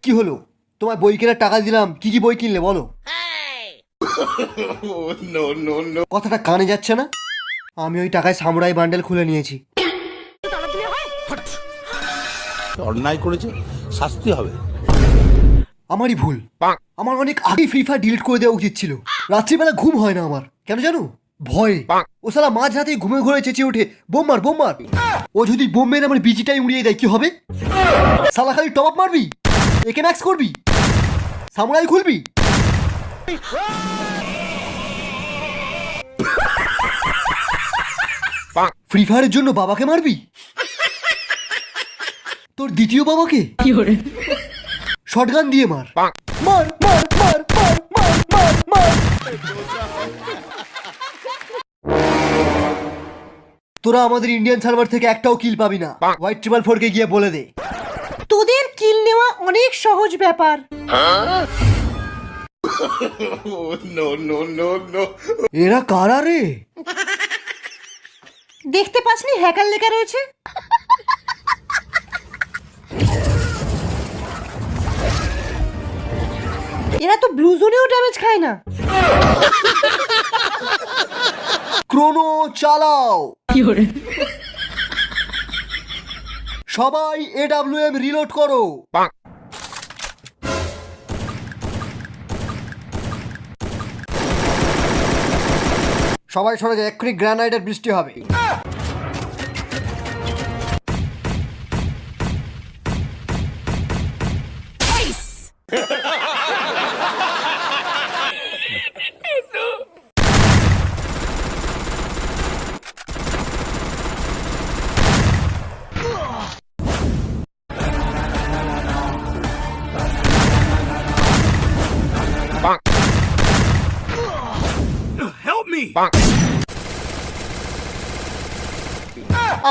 কি হলো? তোমার বই কেনার টাকা দিলাম, কি কি বই কিনলে বলো? কথাটা কানে যাচ্ছে না? আমি ওই টাকায় সামুরাই বান্ডেল খুলে নিয়েছি। অন্যায় করেছে, শাস্তি হবে। আমারই ভুল। আমার অনেক আগে ফ্রি ফায়ার ডিলিট করে দেওয়া উচিত ছিল। রাত্রিবেলা ঘুম হয় না আমার, কেন জানো? ভয়ে। ও শালা মাঝ রাতে ঘুমে ঘুরে চেঁচিয়ে ওঠে, বোম মার বোম মার। ও যদি বোম মেরে আমার বিজিটাই উড়িয়ে দেয় কি হবে? শালা খালি টপ আপ মারবি, একে ম্যাক্স করবি, সামুরাই খুলবি। ফ্রি ফায়ারের জন্য বাবাকে মারবি? তোর দ্বিতীয় বাবাকে শটগান দিয়ে মার। মার মার মার মার মার মার মার। তোরা আমাদের ইন্ডিয়ান সার্ভার থেকে একটাও কিল পাবি না। হোয়াইট 444 কে গিয়ে বলে দে। তোদের কিল নেওয়া অনেক সহজ ব্যাপার। এরা কারা রে? দেখতে পাসনি হ্যাকার লেখা রয়েছে? এরা তো ব্লু জোনেও ড্যামেজ খায় না। ক্রোনো চালাও। সবাই AWM রিলোড করো। সবাই সরে যায়, এক্ষুনি গ্রানাইডের বৃষ্টি হবে।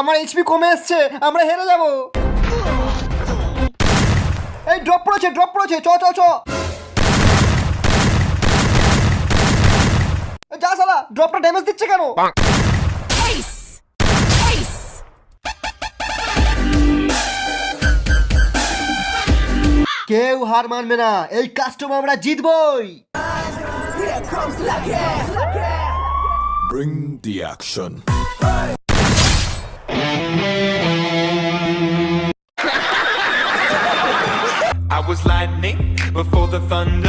আমার এইচপি কমে আসছে, আমরা হেরে যাব। এই ড্রপ পড়েছে, ড্রপ পড়েছে, চ চ চ। যা শালা, ড্রপটা ড্যামেজ দিচ্ছে কেন? কেউ হার মানবে না, এই কাস্টম আমরা জিতবই। Bring the action. I was lightning before the thunder.